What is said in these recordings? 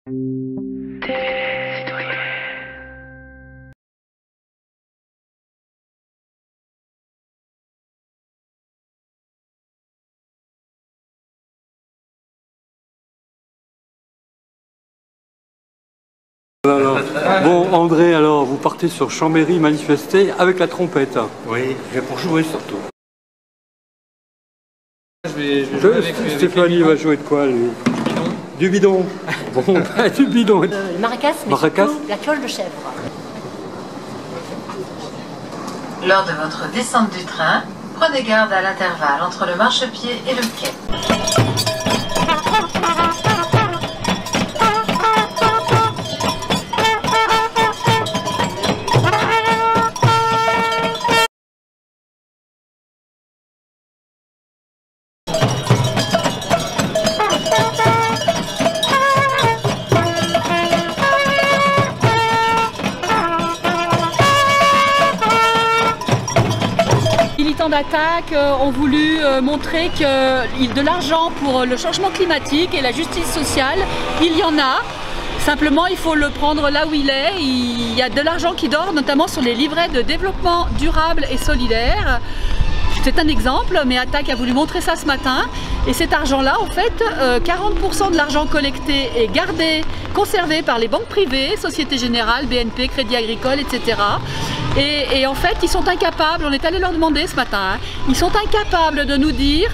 Bon, André, alors vous partez sur Chambéry manifester avec la trompette. Oui, j'ai pour jouer surtout. Stéphanie va jouer de quoi, lui? Du bidon. Bon, du bidon. Maracas, mais Maracas. surtout la cloche de chèvre. Lors de votre descente du train, prenez garde à l'intervalle entre le marchepied et le quai. D'attaque ont voulu montrer que de l'argent pour le changement climatique et la justice sociale, il y en a. Simplement, il faut le prendre là où il est. Il y a de l'argent qui dort, notamment sur les livrets de développement durable et solidaire. C'est un exemple, mais Attaque a voulu montrer ça ce matin. Et cet argent-là, en fait, 40% de l'argent collecté est gardé, conservé par les banques privées, Société Générale, BNP, Crédit Agricole, etc. Et en fait, ils sont incapables, on est allé leur demander ce matin, ils sont incapables de nous dire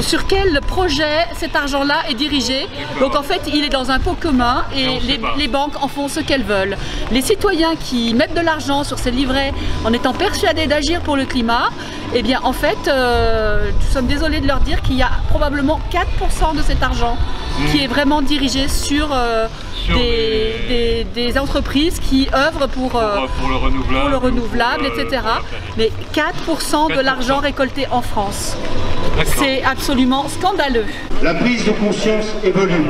sur quel projet cet argent-là est dirigé. Donc en fait, il est dans un pot commun et les banques en font ce qu'elles veulent. Les citoyens qui mettent de l'argent sur ces livrets en étant persuadés d'agir pour le climat, eh bien en fait, nous sommes désolés de leur dire qu'il y a probablement 4% de cet argent qui est vraiment dirigé sur des entreprises qui œuvrent pour le renouvelable, etc. Mais 4% de l'argent récolté en France. C'est absolument scandaleux. La prise de conscience évolue.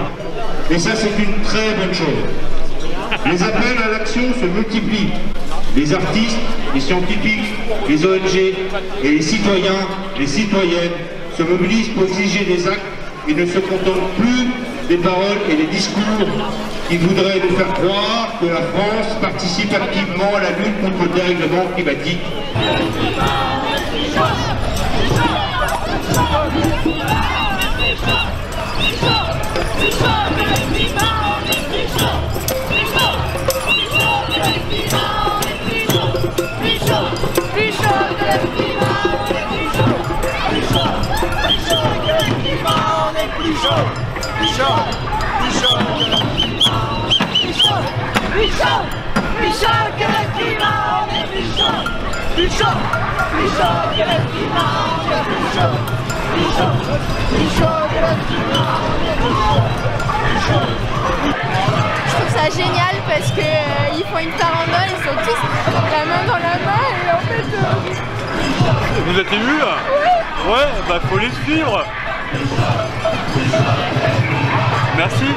Et ça, c'est une très bonne chose. Les appels à l'action se multiplient. Les artistes, les scientifiques, les ONG et les citoyens, les citoyennes se mobilisent pour exiger des actes et ne se contentent plus des paroles et des discours qui voudraient nous faire croire que la France participe activement à la lutte contre le dérèglement climatique. Je trouve ça génial parce que ils font une farandole, ils sont tous la main dans la main et en fait... Vous êtes émus là? Ouais, bah faut les suivre. Merci.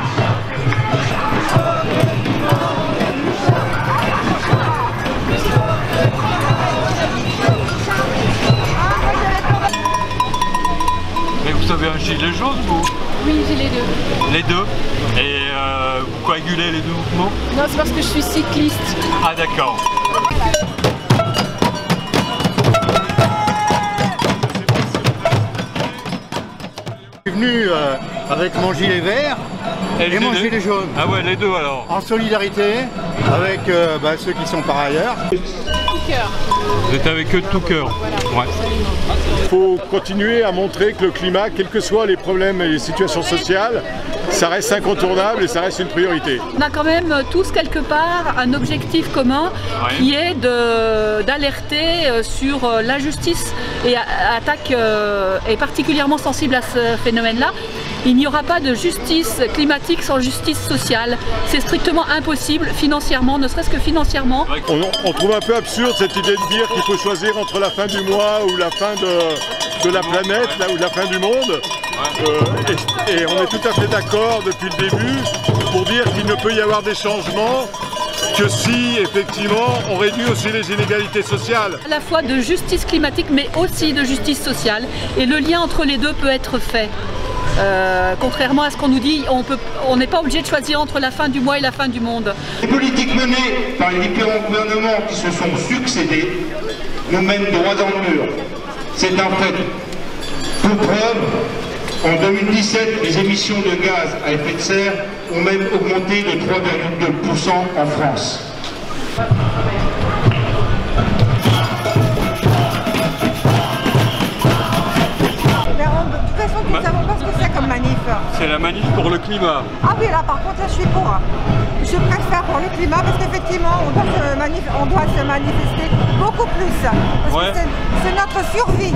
Mais vous avez un gilet jaune, vous? Oui, j'ai les deux. Les deux? Et vous coagulez les deux mouvements? Non, c'est parce que je suis cycliste. Ah d'accord. Je suis venu avec mon gilet vert et mon gilet jaune. Ah ouais, les deux alors. En solidarité avec ceux qui sont par ailleurs. Vous êtes avec eux de tout cœur. Ouais. Il faut continuer à montrer que le climat, quels que soient les problèmes et les situations sociales, ça reste incontournable et ça reste une priorité. On a quand même tous quelque part un objectif commun qui est d'alerter sur l'injustice et Attaque est particulièrement sensible à ce phénomène-là. Il n'y aura pas de justice climatique sans justice sociale. C'est strictement impossible financièrement, ne serait-ce que financièrement. On trouve un peu absurde cette idée de dire qu'il faut choisir entre la fin du mois ou la fin de la planète, ou la fin du monde. Et on est tout à fait d'accord depuis le début pour dire qu'il ne peut y avoir des changements que si effectivement on réduit aussi les inégalités sociales. À la fois de justice climatique mais aussi de justice sociale et le lien entre les deux peut être fait. Contrairement à ce qu'on nous dit, on n'est pas obligé de choisir entre la fin du mois et la fin du monde. Les politiques menées par les différents gouvernements qui se sont succédés nous mènent droit dans le mur. C'est un fait. Pour preuve, en 2017, les émissions de gaz à effet de serre ont même augmenté de 3,2% en France. Nous ne savons pas ce que c'est comme manif. C'est la manif pour le climat. Ah oui, là par contre, là, je suis pour. Je préfère pour le climat parce qu'effectivement, on doit se manifester beaucoup plus. Parce que c'est notre survie.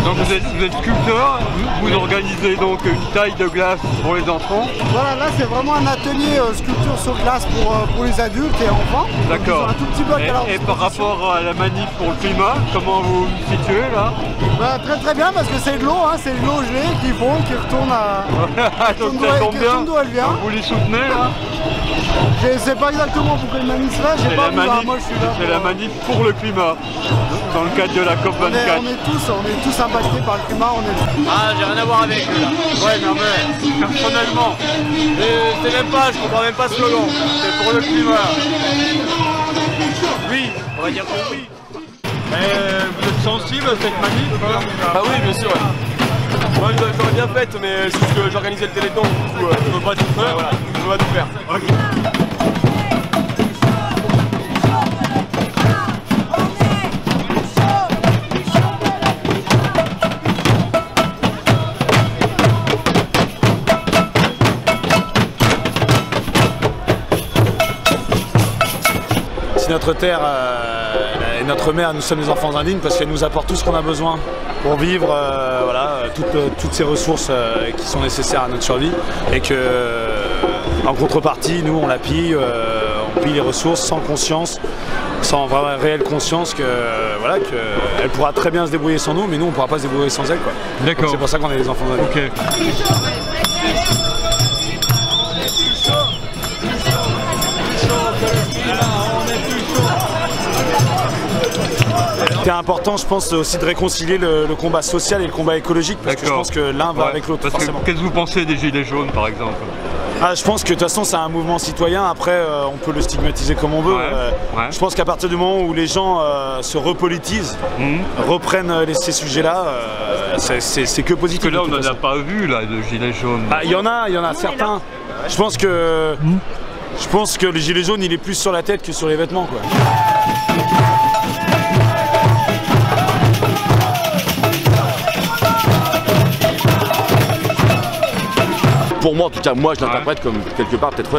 Donc vous êtes sculpteur, vous organisez donc une taille de glace pour les enfants. Voilà, là c'est vraiment un atelier sculpture sur glace pour les adultes et enfants. D'accord. Un tout petit bloc et par rapport à la manif pour le climat, comment vous vous situez là? Bah, très très bien parce que c'est de l'eau, hein, c'est de l'eau gelée qui fond, qui retourne à... Donc ça tombe bien, d'où elle vient. Vous les soutenez là? Je sais pas exactement pourquoi une manif là, j'ai pas vu là, moi je suis là. C'est la manif pour le climat, dans le cadre de la COP24. On est tous impactés par le climat, Ah, j'ai rien à voir avec eux là. Ouais, non mais, personnellement. C'est même pas, je comprends même pas ce slogan. C'est pour le climat. Oui, on va dire que oui. Vous êtes sensible à cette manif? Ah oui, bien sûr. Moi, j'aurais bien fait, mais c'est juste que j'organisais le téléthon, du coup, je peux pas tout faire. Voilà, je peux pas tout faire. Si notre terre et notre mère, nous sommes les enfants indignes parce qu'elle nous apporte tout ce qu'on a besoin pour vivre, voilà, toutes ces ressources qui sont nécessaires à notre survie et que, en contrepartie, nous on la pille, on pille les ressources sans conscience, sans vraiment réelle conscience que voilà, qu'elle pourra très bien se débrouiller sans nous, mais nous on ne pourra pas se débrouiller sans elle. D'accord. C'est pour ça qu'on est les enfants indignes. Okay. C'est important, je pense, aussi de réconcilier le combat social et le combat écologique, parce que je pense que l'un va avec l'autre, forcément. Qu'est-ce que vous pensez des Gilets jaunes, par exemple? Je pense que de toute façon c'est un mouvement citoyen, après on peut le stigmatiser comme on veut. Je pense qu'à partir du moment où les gens se repolitisent, reprennent ces sujets-là, c'est que positif. Parce que là on n'en a pas vu là, de Gilets jaunes. Il y en a certains. Je pense que le gilet jaune il est plus sur la tête que sur les vêtements, quoi. Pour moi, en tout cas, moi je l'interprète comme quelque part, peut-être,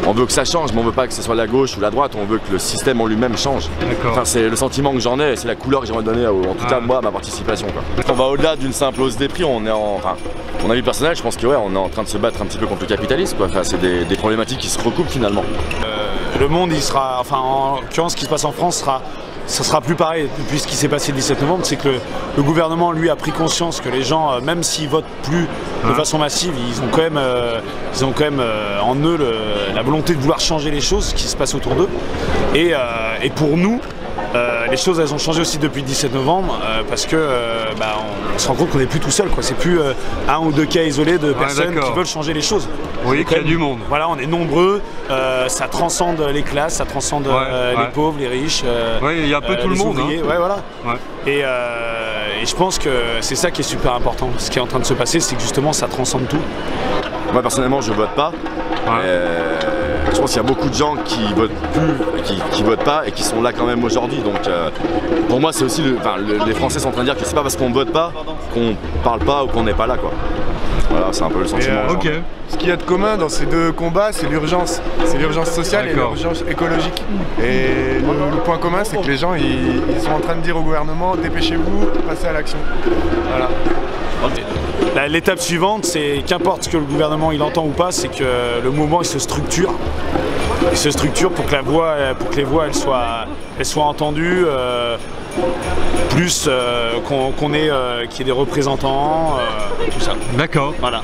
on veut que ça change, mais on veut pas que ce soit la gauche ou la droite, on veut que le système en lui-même change. Enfin, c'est le sentiment que j'en ai, c'est la couleur que j'aimerais donner, en tout cas, moi, à ma participation, quoi. On va au-delà d'une simple hausse des prix, on est mon avis personnel, je pense que on est en train de se battre un petit peu contre le capitalisme, quoi. Enfin, c'est des problématiques qui se recoupent finalement. Le monde, il sera, enfin, en l'occurrence, ce qui se passe en France ça sera plus pareil. Depuis ce qui s'est passé le 17 novembre, c'est que le gouvernement, lui, a pris conscience que les gens, même s'ils votent plus de façon massive, ils ont quand même en eux la volonté de vouloir changer les choses, ce qui se passe autour d'eux. Et pour nous, les choses elles ont changé aussi depuis le 17 novembre parce que on se rend compte qu'on n'est plus tout seul, quoi. C'est plus un ou deux cas isolés de personnes qui veulent changer les choses. Oui, qu'il y a du monde. Voilà, on est nombreux, ça transcende les classes, ça transcende les pauvres, les riches. Oui, il y a un peu tout le monde. Ouvriers, voilà. Et je pense que c'est ça qui est super important. Ce qui est en train de se passer, c'est que justement ça transcende tout. Moi personnellement, je vote pas. Je pense qu'il y a beaucoup de gens qui votent plus, qui votent pas et qui sont là quand même aujourd'hui. Donc pour moi, c'est aussi les Français sont en train de dire que c'est pas parce qu'on vote pas qu'on parle pas ou qu'on n'est pas là, quoi. Voilà, c'est un peu le sentiment. Ce qu'il y a de commun dans ces deux combats, c'est l'urgence. C'est l'urgence sociale et l'urgence écologique. Et le point commun, c'est que les gens, ils sont en train de dire au gouvernement, dépêchez-vous, passez à l'action. Voilà. L'étape suivante, c'est qu'importe ce que le gouvernement il entend ou pas, c'est que le mouvement il se structure. Il se structure pour que les voix elles soient entendues, plus qu'il y ait des représentants, tout ça. D'accord. Voilà.